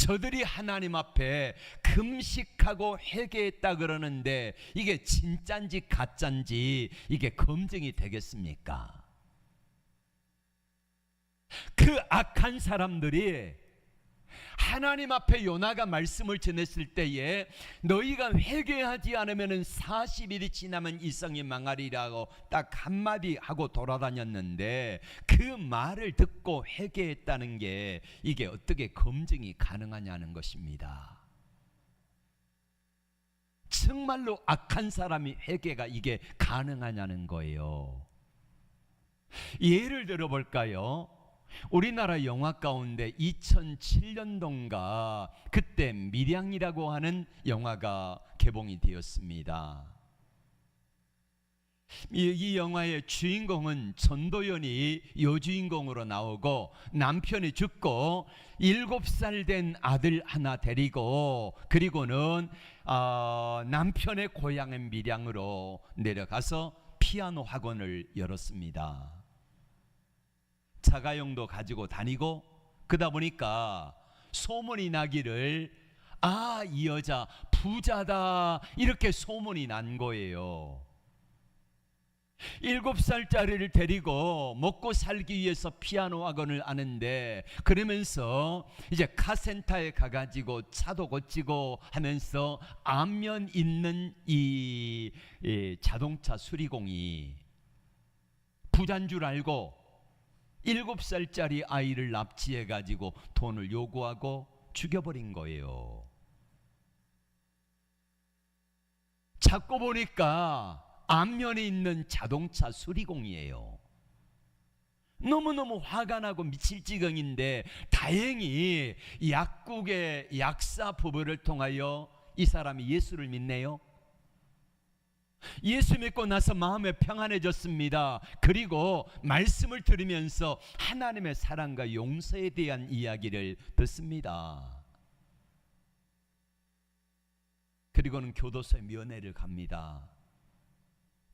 저들이 하나님 앞에 금식하고 회개했다 그러는데 이게 진짠지 가짠지 이게 검증이 되겠습니까? 그 악한 사람들이 하나님 앞에 요나가 말씀을 전했을 때에 너희가 회개하지 않으면 40일이 지나면 이 성이 망하리라고 딱 한마디 하고 돌아다녔는데 그 말을 듣고 회개했다는 게 이게 어떻게 검증이 가능하냐는 것입니다. 정말로 악한 사람이 회개가 이게 가능하냐는 거예요. 예를 들어 볼까요? 우리나라 영화 가운데 2007년도인가 그때 밀양이라고 하는 영화가 개봉이 되었습니다. 이 영화의 주인공은 전도연이 여주인공으로 나오고 남편이 죽고 7살 된 아들 하나 데리고 그리고는 남편의 고향인 밀양으로 내려가서 피아노 학원을 열었습니다. 자가용도 가지고 다니고 그러다 보니까 소문이 나기를 이 여자 부자다 이렇게 소문이 난 거예요. 7살짜리를 데리고 먹고 살기 위해서 피아노 학원을 하는데 그러면서 이제 카센터에 가가지고 차도 고치고 하면서 안면 있는 이 자동차 수리공이 부자인 줄 알고 7살짜리 아이를 납치해가지고 돈을 요구하고 죽여버린 거예요. 찾고 보니까 안면에 있는 자동차 수리공이에요. 너무너무 화가 나고 미칠 지경인데 다행히 약국의 약사 부부를 통하여 이 사람이 예수를 믿네요. 예수 믿고 나서 마음이 평안해졌습니다. 그리고 말씀을 들으면서 하나님의 사랑과 용서에 대한 이야기를 듣습니다. 그리고는 교도소에 면회를 갑니다.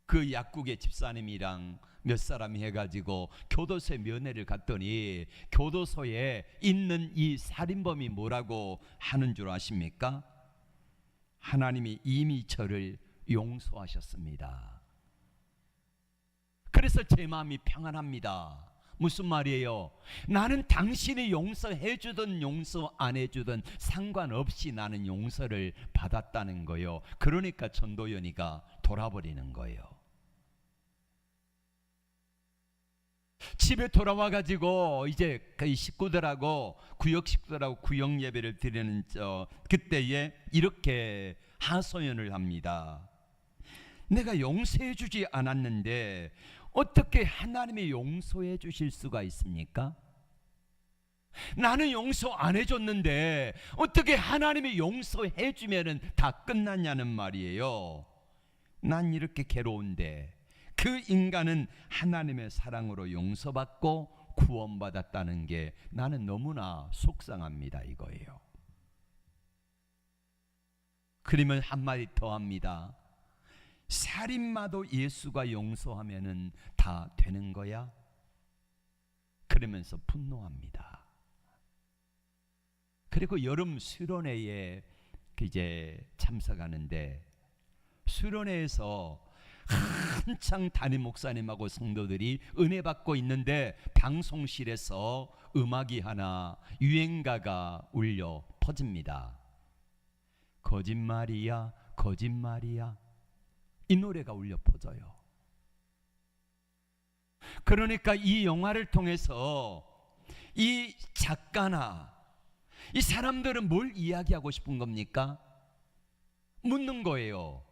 그 약국의 집사님이랑 몇 사람이 해가지고 교도소에 면회를 갔더니 교도소에 있는 이 살인범이 뭐라고 하는 줄 아십니까? 하나님이 이미 저를 용서하셨습니다. 그래서 제 마음이 평안합니다. 무슨 말이에요? 나는 당신이 용서해 주든 용서 안 해주든 상관없이 나는 용서를 받았다는 거예요. 그러니까 전도연이가 돌아버리는 거예요. 집에 돌아와 가지고 이제 그 식구들하고 구역 식구들하고 구역 예배를 드리는 그때에 이렇게 하소연을 합니다. 내가 용서해 주지 않았는데 어떻게 하나님이 용서해 주실 수가 있습니까? 나는 용서 안 해줬는데 어떻게 하나님이 용서해 주면은 다 끝났냐는 말이에요. 난 이렇게 괴로운데 그 인간은 하나님의 사랑으로 용서받고 구원받았다는 게 나는 너무나 속상합니다 이거예요. 그러면 한마디 더 합니다. 살인마도 예수가 용서하면은 다 되는 거야? 그러면서 분노합니다. 그리고 여름 수련회에 이제 참석하는데 수련회에서 한창 담임 목사님하고 성도들이 은혜 받고 있는데 방송실에서 음악이 하나 유행가가 울려 퍼집니다. 거짓말이야 거짓말이야 이 노래가 울려 퍼져요. 그러니까 이 영화를 통해서 이 작가나 이 사람들은 뭘 이야기하고 싶은 겁니까? 묻는 거예요.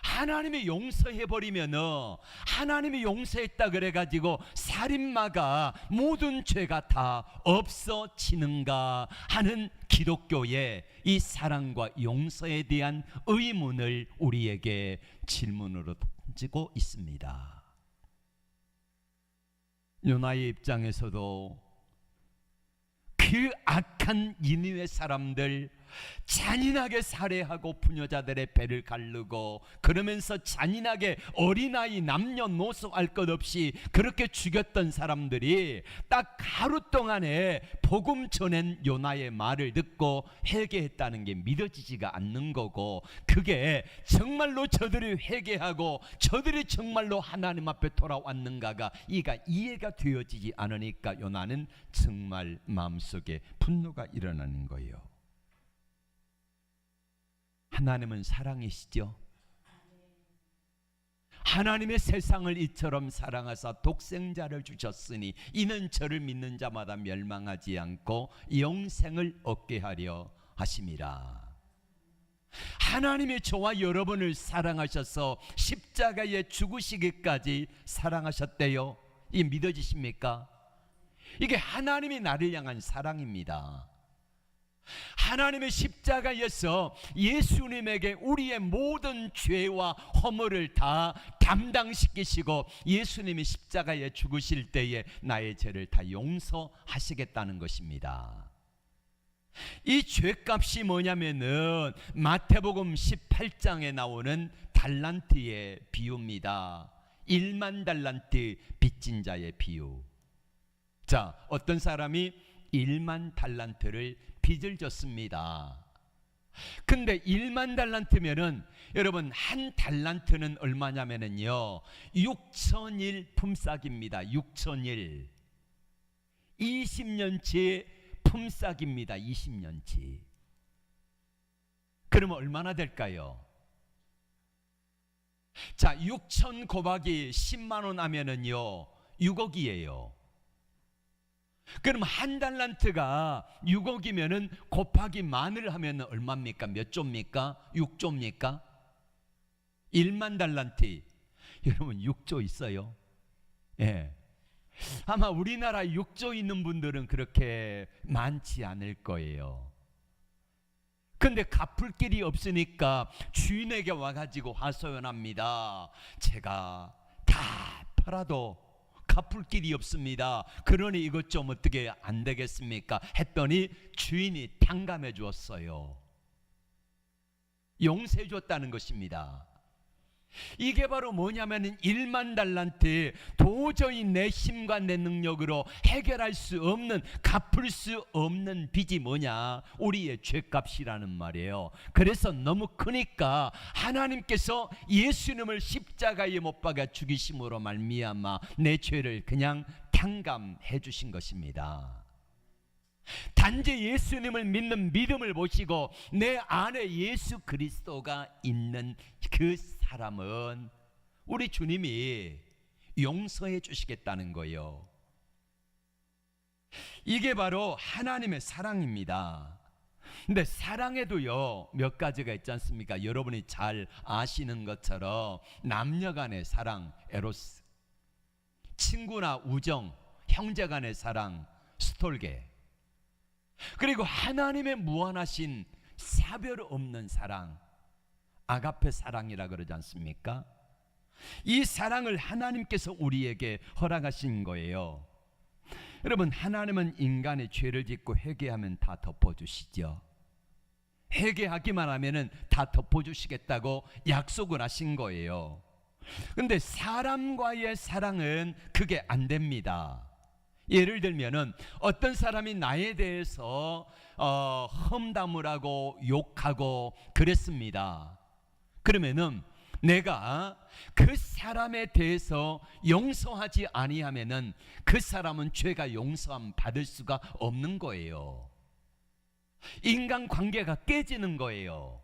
하나님이 용서해버리면은 하나님이 용서했다 그래가지고 살인마가 모든 죄가 다 없어지는가 하는 기독교의 이 사랑과 용서에 대한 의문을 우리에게 질문으로 던지고 있습니다. 요나의 입장에서도 그 악한 니느웨 사람들 잔인하게 살해하고 부녀자들의 배를 가르고 그러면서 잔인하게 어린아이 남녀노소 알 것 없이 그렇게 죽였던 사람들이 딱 하루 동안에 복음 전한 요나의 말을 듣고 회개했다는 게 믿어지지가 않는 거고, 그게 정말로 저들이 회개하고 저들이 정말로 하나님 앞에 돌아왔는가가 이해가 되어지지 않으니까 요나는 정말 마음속에 분노가 일어나는 거예요. 하나님은 사랑이시죠. 하나님의 세상을 이처럼 사랑하사 독생자를 주셨으니 이는 저를 믿는 자마다 멸망하지 않고 영생을 얻게 하려 하심이라. 하나님이 저와 여러분을 사랑하셔서 십자가에 죽으시기까지 사랑하셨대요. 이게 믿어지십니까? 이게 하나님이 나를 향한 사랑입니다. 하나님의 십자가에서 예수님에게 우리의 모든 죄와 허물을 다 담당시키시고 예수님이 십자가에 죽으실 때에 나의 죄를 다 용서하시겠다는 것입니다. 이 죄값이 뭐냐면은 마태복음 18장에 나오는 달란트의 비유입니다. 1만 달란트 빚진 자의 비유. 자, 어떤 사람이 1만 달란트를 빚을 졌습니다. 근데 1만 달란트면은 여러분 한 달란트는 얼마냐면은요 6천일 품삯입니다. 6천일 20년치 품삯입니다. 20년치. 그러면 얼마나 될까요? 자, 6천 곱하기 10만 원 하면은요 6억이에요. 그럼 한 달란트가 6억이면은 곱하기 만을 하면 얼마입니까? 몇 조입니까? 6조입니까? 1만 달란트. 여러분 6조 있어요? 예. 아마 우리나라 6조 있는 분들은 그렇게 많지 않을 거예요. 근데 갚을 길이 없으니까 주인에게 와가지고 하소연합니다. 제가 다 팔아도 갚을 길이 없습니다. 그러니 이것 좀 어떻게 안 되겠습니까? 했더니 주인이 탕감해 주었어요. 용서해 줬다는 것입니다. 이게 바로 뭐냐면 1만 달란트, 도저히 내 힘과 내 능력으로 해결할 수 없는, 갚을 수 없는 빚이 뭐냐? 우리의 죄값이라는 말이에요. 그래서 너무 크니까 하나님께서 예수님을 십자가에 못 박아 죽이심으로 말미암아 내 죄를 그냥 탕감해 주신 것입니다. 단지 예수님을 믿는 믿음을 보시고 내 안에 예수 그리스도가 있는 그 사람은 우리 주님이 용서해 주시겠다는 거예요. 이게 바로 하나님의 사랑입니다. 근데 사랑에도요 몇 가지가 있지 않습니까? 여러분이 잘 아시는 것처럼 남녀간의 사랑, 에로스, 친구나 우정, 형제간의 사랑, 스톨게, 그리고 하나님의 무한하신 차별 없는 사랑, 아가페 사랑이라 그러지 않습니까? 이 사랑을 하나님께서 우리에게 허락하신 거예요. 여러분, 하나님은 인간의 죄를 짓고 회개하면 다 덮어주시죠. 회개하기만 하면은 다 덮어주시겠다고 약속을 하신 거예요. 근데 사람과의 사랑은 그게 안 됩니다. 예를 들면은 어떤 사람이 나에 대해서 험담을 하고 욕하고 그랬습니다. 그러면은 내가 그 사람에 대해서 용서하지 아니하면은 그 사람은 죄가 용서함 받을 수가 없는 거예요. 인간관계가 깨지는 거예요.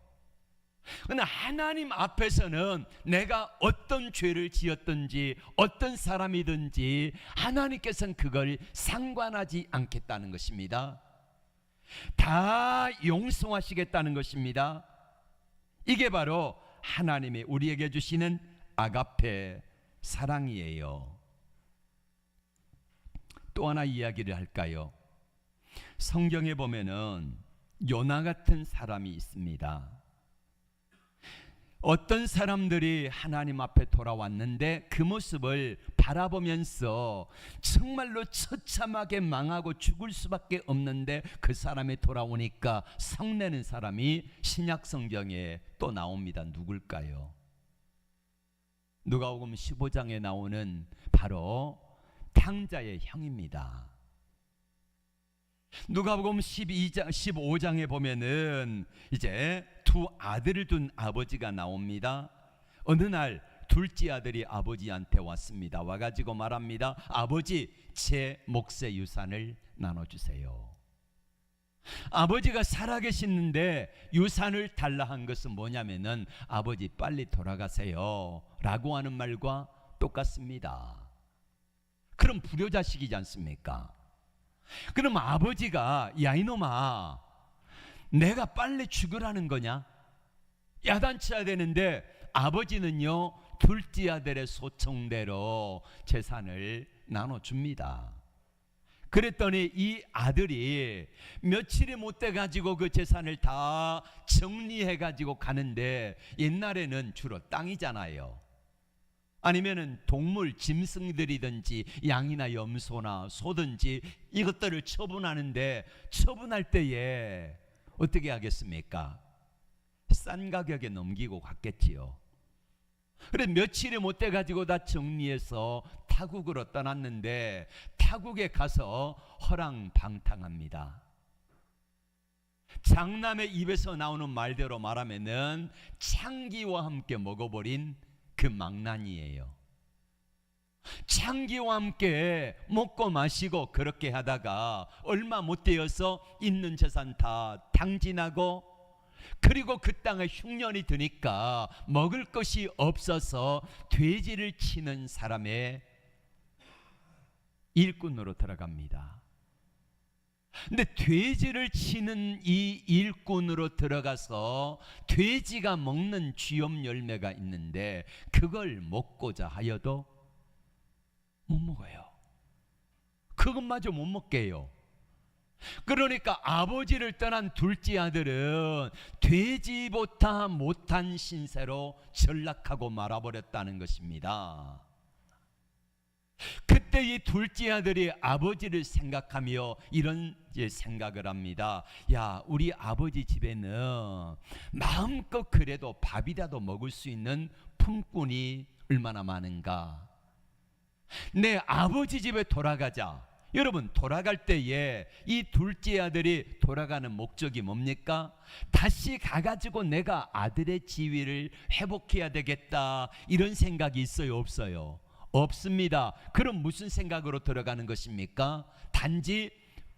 그러나 하나님 앞에서는 내가 어떤 죄를 지었든지 어떤 사람이든지 하나님께서는 그걸 상관하지 않겠다는 것입니다. 다 용서하시겠다는 것입니다. 이게 바로 하나님이 우리에게 주시는 아가페 사랑이에요. 또 하나 이야기를 할까요? 성경에 보면은 요나 같은 사람이 있습니다. 어떤 사람들이 하나님 앞에 돌아왔는데 그 모습을 바라보면서 정말로 처참하게 망하고 죽을 수밖에 없는데 그 사람이 돌아오니까 성내는 사람이 신약 성경에 또 나옵니다. 누굴까요? 누가복음 15장에 나오는 바로 탕자의 형입니다. 누가복음 15장에 보면은 이제 두 아들을 둔 아버지가 나옵니다. 어느 날 둘째 아들이 아버지한테 왔습니다. 와가지고 말합니다. 아버지, 제 몫의 유산을 나눠주세요. 아버지가 살아계시는데 유산을 달라 한 것은 뭐냐면은 아버지 빨리 돌아가세요 라고 하는 말과 똑같습니다. 그럼 불효자식이지 않습니까? 그럼 아버지가 야 이놈아 내가 빨리 죽으라는 거냐? 야단쳐야 되는데 아버지는요 둘째 아들의 소청대로 재산을 나눠줍니다. 그랬더니 이 아들이 며칠이 못 돼가지고 그 재산을 다 정리해가지고 가는데 옛날에는 주로 땅이잖아요. 아니면은 동물 짐승들이든지 양이나 염소나 소든지 이것들을 처분하는데 처분할 때에 어떻게 하겠습니까? 싼 가격에 넘기고 갔겠지요. 그래 며칠이 못 돼가지고 다 정리해서 타국으로 떠났는데 타국에 가서 허랑방탕합니다. 장남의 입에서 나오는 말대로 말하면은 창기와 함께 먹어버린 그 망난이에요. 창기와 함께 먹고 마시고 그렇게 하다가 얼마 못 되어서 있는 재산 다 탕진하고 그리고 그 땅에 흉년이 드니까 먹을 것이 없어서 돼지를 치는 사람의 일꾼으로 들어갑니다. 근데 돼지를 치는 이 일꾼으로 들어가서 돼지가 먹는 쥐염 열매가 있는데 그걸 먹고자 하여도 못 먹어요. 그것마저 못 먹게 해요. 그러니까 아버지를 떠난 둘째 아들은 돼지보다 못한 신세로 전락하고 말아버렸다는 것입니다. 그때 이 둘째 아들이 아버지를 생각하며 이런 생각을 합니다. 야, 우리 아버지 집에는 마음껏 그래도 밥이라도 먹을 수 있는 품꾼이 얼마나 많은가. 내 아버지 집에 돌아가자. 여러분 돌아갈 때에 이 둘째 아들이 돌아가는 목적이 뭡니까? 다시 가가지고 내가 아들의 지위를 회복해야 되겠다 이런 생각이 있어요 없어요? 없습니다. 그럼 무슨 생각으로 들어가는 것입니까? 단지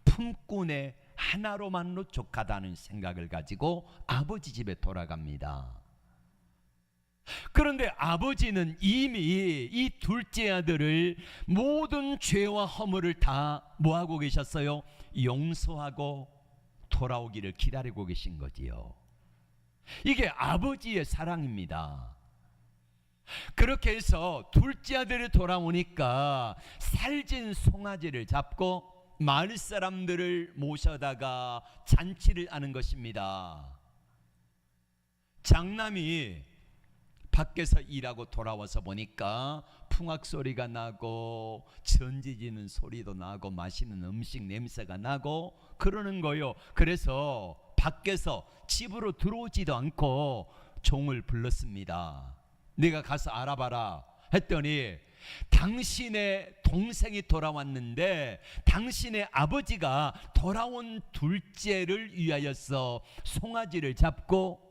품꾼의 하나로만로 족하다는 생각을 가지고 아버지 집에 돌아갑니다. 그런데 아버지는 이미 이 둘째 아들을 모든 죄와 허물을 다 뭐하고 계셨어요? 용서하고 돌아오기를 기다리고 계신 거지요. 이게 아버지의 사랑입니다. 그렇게 해서 둘째 아들이 돌아오니까 살진 송아지를 잡고 마을 사람들을 모셔다가 잔치를 하는 것입니다. 장남이 밖에서 일하고 돌아와서 보니까 풍악 소리가 나고 전지지는 소리도 나고 맛있는 음식 냄새가 나고 그러는 거요. 그래서 밖에서 집으로 들어오지도 않고 종을 불렀습니다. 네가 가서 알아봐라 했더니 당신의 동생이 돌아왔는데 당신의 아버지가 돌아온 둘째를 위하여서 송아지를 잡고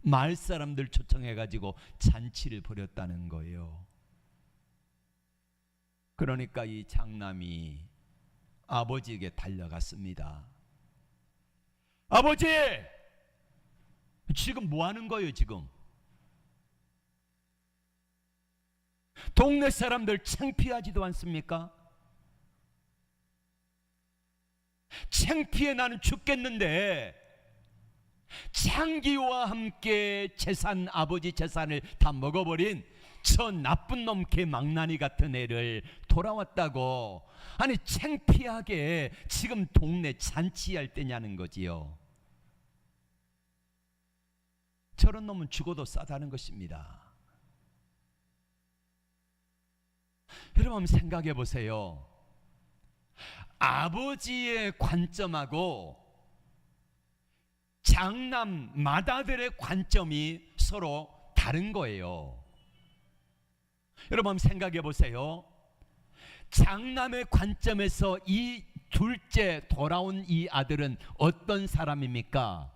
마을 사람들 초청해가지고 잔치를 벌였다는 거예요. 그러니까 이 장남이 아버지에게 달려갔습니다. 아버지! 지금 뭐 하는 거예요 지금? 동네 사람들 창피하지도 않습니까? 창피해 나는 죽겠는데 창기와 함께 재산 아버지 재산을 다 먹어버린 저 나쁜 놈 개망나니 같은 애를 돌아왔다고 아니 창피하게 지금 동네 잔치할 때냐는 거지요. 저런 놈은 죽어도 싸다는 것입니다. 여러분 한번 생각해 보세요. 아버지의 관점하고 장남 맏아들의 관점이 서로 다른 거예요. 여러분 한번 생각해 보세요. 장남의 관점에서 이 둘째 돌아온 이 아들은 어떤 사람입니까?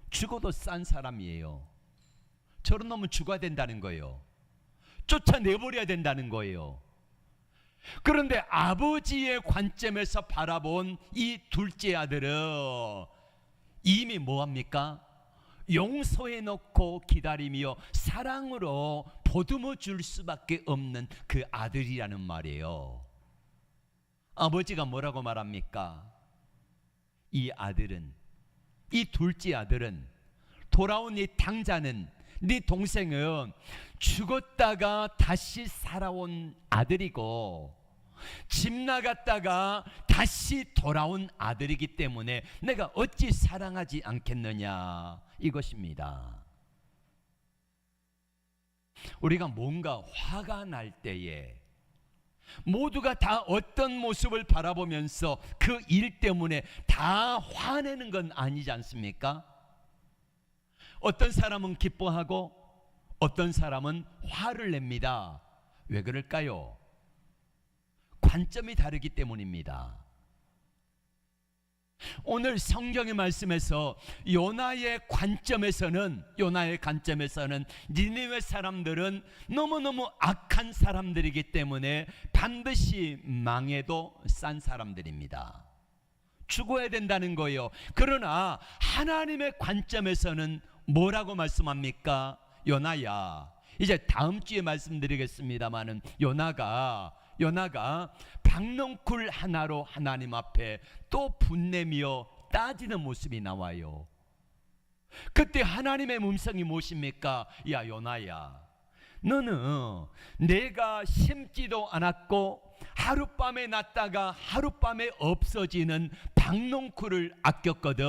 죽어도 싼 사람이에요. 저런 놈은 죽어야 된다는 거예요. 쫓아내버려야 된다는 거예요. 그런데 아버지의 관점에서 바라본 이 둘째 아들은 이미 뭐합니까? 용서해 놓고 기다리며 사랑으로 보듬어 줄 수밖에 없는 그 아들이라는 말이에요. 아버지가 뭐라고 말합니까? 이 아들은, 이 둘째 아들은, 돌아온 이 당자는, 네 동생은 죽었다가 다시 살아온 아들이고 집 나갔다가 다시 돌아온 아들이기 때문에 내가 어찌 사랑하지 않겠느냐, 이것입니다. 우리가 뭔가 화가 날 때에 모두가 다 어떤 모습을 바라보면서 그 일 때문에 다 화내는 건 아니지 않습니까? 어떤 사람은 기뻐하고 어떤 사람은 화를 냅니다. 왜 그럴까요? 관점이 다르기 때문입니다. 오늘 성경의 말씀에서 요나의 관점에서는 니느웨 사람들은 너무너무 악한 사람들이기 때문에 반드시 망해도 싼 사람들입니다. 죽어야 된다는 거예요. 그러나 하나님의 관점에서는 뭐라고 말씀합니까? 요나야, 이제 다음 주에 말씀드리겠습니다마는 요나가 박넝쿨 하나로 하나님 앞에 또 분내며 따지는 모습이 나와요. 그때 하나님의 음성이 무엇입니까? 야 요나야, 너는 내가 심지도 않았고 하룻밤에 났다가 하룻밤에 없어지는 박넝쿨을 아꼈거든.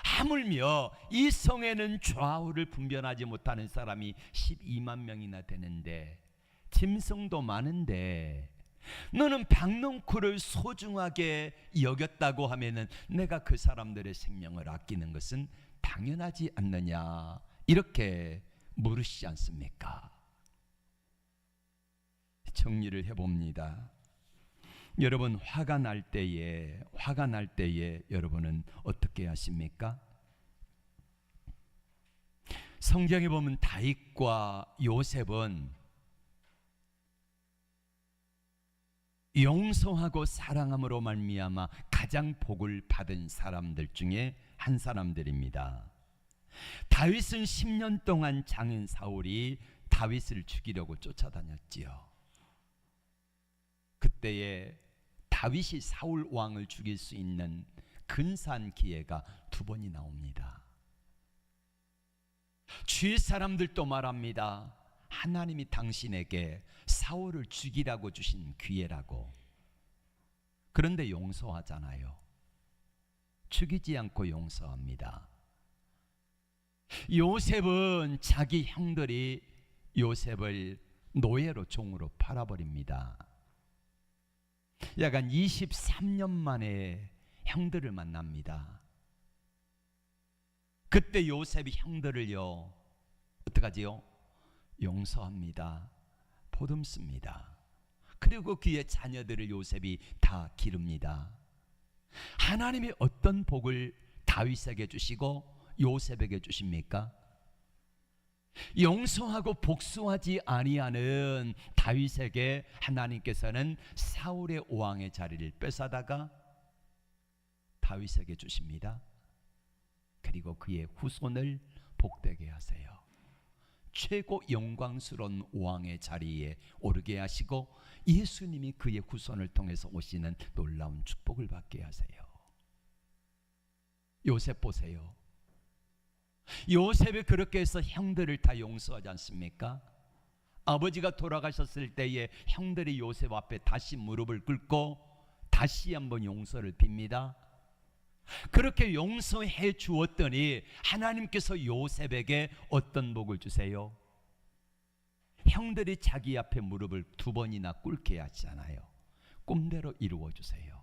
하물며 이 성에는 좌우를 분별하지 못하는 사람이 12만 명이나 되는데 짐승도 많은데 너는 박넝쿨을 소중하게 여겼다고 하면은 내가 그 사람들의 생명을 아끼는 것은 당연하지 않느냐, 이렇게 물으시지 않습니까? 정리를 해봅니다. 여러분 화가 날 때에 여러분은 어떻게 하십니까? 성경에 보면 다윗과 요셉은 용서하고 사랑함으로 말미암아 가장 복을 받은 사람들 중에 한 사람들입니다. 다윗은 10년 동안 장인 사울이 다윗을 죽이려고 쫓아다녔지요. 그때에 다윗이 사울 왕을 죽일 수 있는 근사한 기회가 2번이 나옵니다. 주위 사람들도 말합니다. 하나님이 당신에게 사울을 죽이라고 주신 기회라고. 그런데 용서하잖아요. 죽이지 않고 용서합니다. 요셉은 자기 형들이 요셉을 노예로 종으로 팔아버립니다. 약간 23년 만에 형들을 만납니다. 그때 요셉이 형들을요 어떡하지요? 용서합니다. 보듬습니다. 그리고 그의 자녀들을 요셉이 다 기릅니다. 하나님이 어떤 복을 다윗에게 주시고 요셉에게 주십니까? 용서하고 복수하지 아니하는 다윗에게 하나님께서는 사울의 왕의 자리를 뺏어다가 다윗에게 주십니다. 그리고 그의 후손을 복되게 하세요. 최고 영광스러운 왕의 자리에 오르게 하시고 예수님이 그의 후손을 통해서 오시는 놀라운 축복을 받게 하세요. 요셉 보세요. 요셉이 그렇게 해서 형들을 다 용서하지 않습니까? 아버지가 돌아가셨을 때에 형들이 요셉 앞에 다시 무릎을 꿇고 다시 한번 용서를 빕니다. 그렇게 용서해 주었더니 하나님께서 요셉에게 어떤 복을 주세요? 형들이 자기 앞에 무릎을 2번이나 꿇게 하잖아요. 꿈대로 이루어 주세요.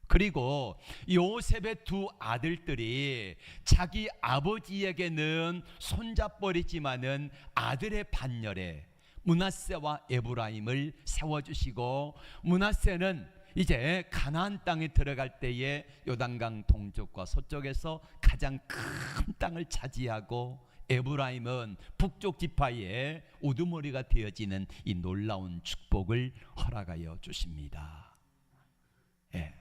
그리고 요셉의 2 아들들이 자기 아버지에게는 손잡버리지만은 아들의 반열에 므낫세와 에브라임을 세워주시고, 므낫세는 이제 가나안 땅에 들어갈 때에 요단강 동쪽과 서쪽에서 가장 큰 땅을 차지하고, 에브라임은 북쪽 지파의 우두머리가 되어지는 이 놀라운 축복을 허락하여 주십니다. 예.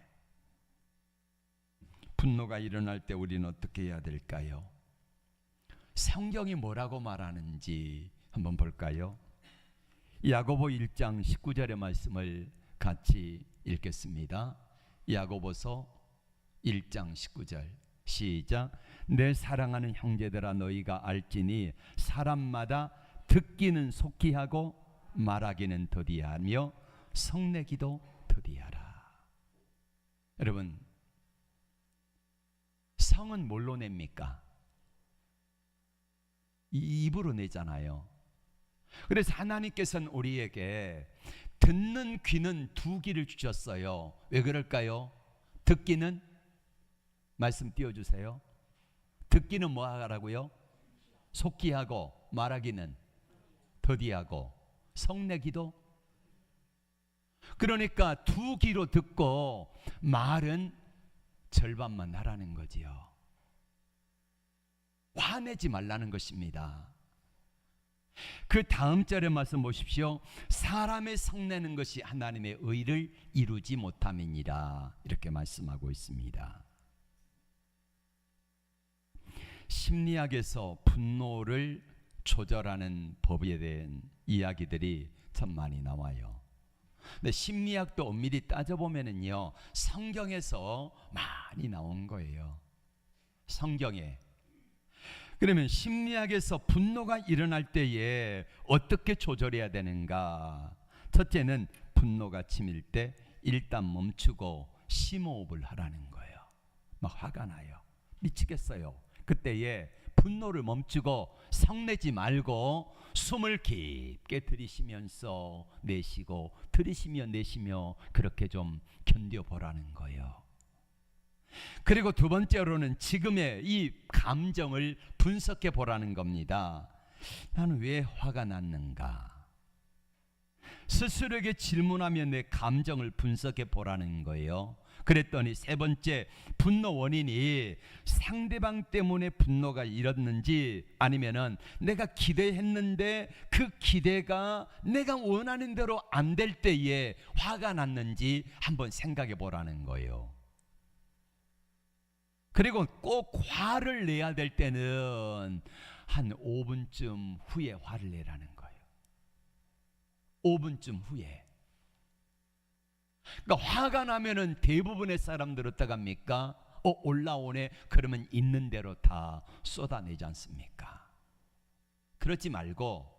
분노가 일어날 때 우리는 어떻게 해야 될까요? 성경이 뭐라고 말하는지 한번 볼까요? 야고보 1장 19절의 말씀을 같이 읽겠습니다. 야고보서 1장 19절 시작. 내 사랑하는 형제들아, 너희가 알지니 사람마다 듣기는 속히 하고 말하기는 더디하며 성내기도 더디하라. 여러분, 성은 뭘로 냅니까? 입으로 내잖아요. 그래서 하나님께서는 우리에게 듣는 귀는 2 귀를 주셨어요. 왜 그럴까요? 듣기는, 말씀 띄워주세요. 듣기는 뭐 하라고요? 속히 하고, 말하기는 더디하고, 성내기도. 그러니까 2 귀로 듣고 말은 절반만 하라는 거지요. 화내지 말라는 것입니다. 그 다음 절의 말씀 보십시오. 사람의 성내는 것이 하나님의 의를 이루지 못함이니라, 이렇게 말씀하고 있습니다. 심리학에서 분노를 조절하는 법에 대한 이야기들이 참 많이 나와요. 근데 심리학도 엄밀히 따져보면은요, 성경에서 많이 나온 거예요. 성경에. 그러면 심리학에서 분노가 일어날 때에 어떻게 조절해야 되는가? 첫째는 분노가 치밀 때 일단 멈추고 심호흡을 하라는 거예요. 막 화가 나요. 미치겠어요. 그때에 분노를 멈추고 성내지 말고 숨을 깊게 들이쉬면서 내쉬고, 들이쉬며 내쉬며 그렇게 좀 견뎌보라는 거예요. 그리고 2 번째로는 지금의 이 감정을 분석해 보라는 겁니다. 나는 왜 화가 났는가? 스스로에게 질문하며 내 감정을 분석해 보라는 거예요. 그랬더니 3 번째, 분노 원인이 상대방 때문에 분노가 일었는지, 아니면은 내가 기대했는데 그 기대가 내가 원하는 대로 안 될 때에 화가 났는지 한번 생각해 보라는 거예요. 그리고 꼭 화를 내야 될 때는 한 5분쯤 후에 화를 내라는 거예요. 5분쯤 후에. 그러니까 화가 나면은 대부분의 사람들 어떡합니까? 올라오네. 그러면 있는 대로 다 쏟아내지 않습니까? 그러지 말고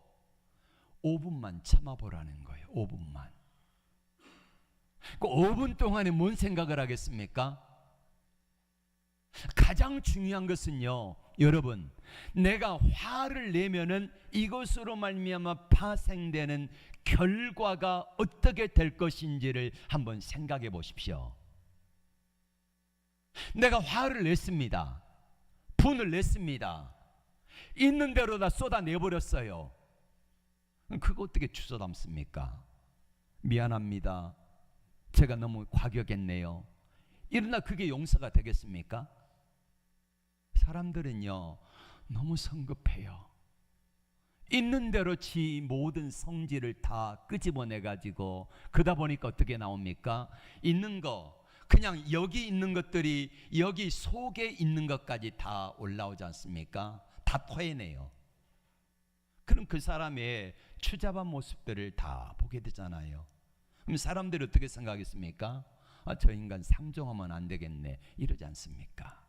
5분만 참아보라는 거예요. 5분만. 그 5분 동안에 뭔 생각을 하겠습니까? 가장 중요한 것은요, 여러분, 내가 화를 내면은 이것으로 말미암아 파생되는 결과가 어떻게 될 것인지를 한번 생각해 보십시오. 내가 화를 냈습니다. 분을 냈습니다. 있는 대로 다 쏟아내버렸어요. 그거 어떻게 주워 담습니까? 미안합니다. 제가 너무 과격했네요. 이러나 그게 용서가 되겠습니까? 사람들은요, 너무 성급해요. 있는 대로 지 모든 성질을 다 끄집어내 가지고, 그러다 보니까 어떻게 나옵니까? 있는 거, 그냥 여기 있는 것들이 여기 속에 있는 것까지 다 올라오지 않습니까? 다 토해내요. 그럼 그 사람의 추잡한 모습들을 다 보게 되잖아요. 그럼 사람들이 어떻게 생각하겠습니까? 저 인간 상종하면 안 되겠네, 이러지 않습니까?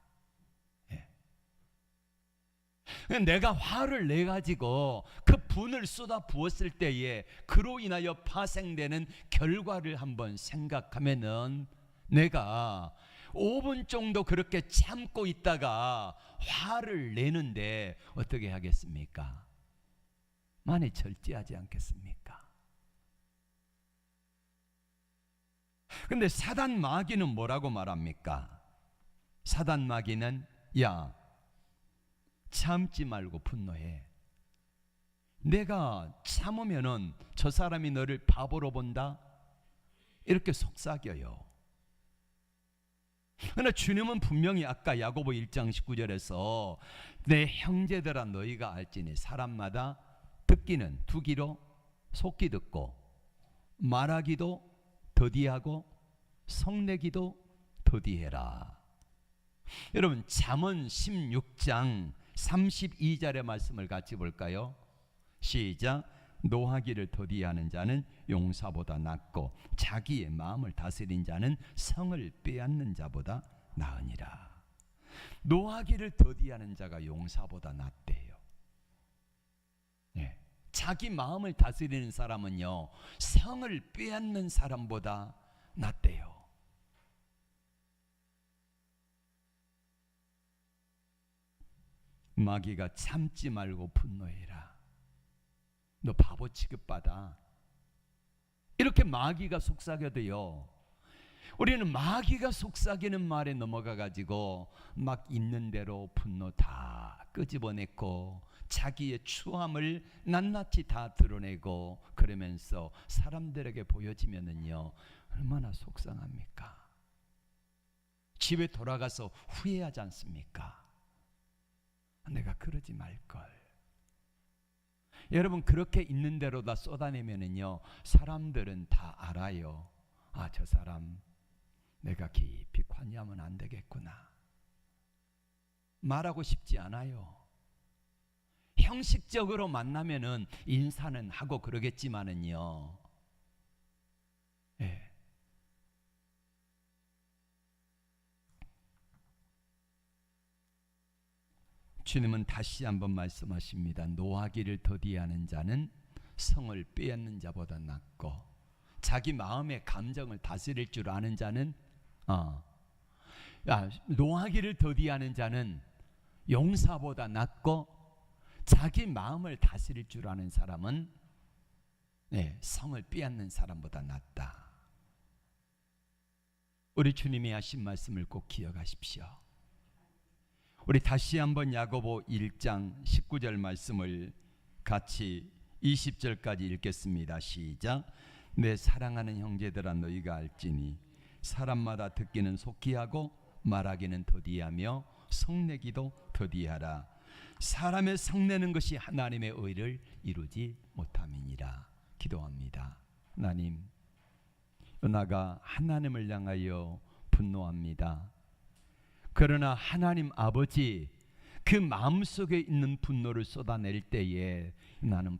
내가 화를 내가지고 그 분을 쏟아 부었을 때에 그로 인하여 파생되는 결과를 한번 생각하면은 내가 5분 정도 그렇게 참고 있다가 화를 내는데 어떻게 하겠습니까? 많이 절제하지 않겠습니까? 근데 사단 마귀는 뭐라고 말합니까? 사단 마귀는 야, 참지 말고 분노해. 내가 참으면은 저 사람이 너를 바보로 본다? 이렇게 속삭여요. 그러나 주님은 분명히 아까 야고보 1장 19절에서 내 형제들아 너희가 알지니 사람마다 듣기는 두기로 속기 듣고 말하기도 더디하고 성내기도 더디해라. 여러분 잠언 16장 32절의 말씀을 같이 볼까요? 시작. 노하기를 더디하는 자는 용사보다 낫고 자기의 마음을 다스린 자는 성을 빼앗는 자보다 나으니라. 노하기를 더디하는 자가 용사보다 낫대요. 네. 자기 마음을 다스리는 사람은요 성을 빼앗는 사람보다 낫대요. 마귀가 참지 말고 분노해라. 너 바보 취급받아. 이렇게 마귀가 속삭여도요 우리는 마귀가 속삭이는 말에 넘어가 가지고 막 있는 대로 분노 다 끄집어내고 자기의 추함을 낱낱이 다 드러내고 그러면서 사람들에게 보여지면은요 얼마나 속상합니까? 집에 돌아가서 후회하지 않습니까? 내가 그러지 말걸. 여러분 그렇게 있는 대로 다 쏟아내면은요 사람들은 다 알아요. 아, 저 사람 내가 깊이 관여하면 안 되겠구나. 말하고 싶지 않아요. 형식적으로 만나면은 인사는 하고 그러겠지만은요. 예. 주님은 다시 한번 말씀하십니다. 노하기를 더디하는 자는 성을 빼앗는 자보다 낫고 자기 마음의 감정을 다스릴 줄 아는 자는 노하기를 더디하는 자는 용사보다 낫고 자기 마음을 다스릴 줄 아는 사람은 성을 빼앗는 사람보다 낫다. 우리 주님이 하신 말씀을 꼭 기억하십시오. 우리 다시 한번 야고보 1장 19절 말씀을 같이 20절까지 읽겠습니다. 시작. 내 사랑하는 형제들아 너희가 알지니 사람마다 듣기는 속히 하고 말하기는 더디하며 성내기도 더디하라. 사람의 성내는 것이 하나님의 의를 이루지 못함이니라. 기도합니다. 하나님, 은하가 하나님을 향하여 분노합니다. 그러나 하나님 아버지 그 마음속에 있는 분노를 쏟아낼 때에 나는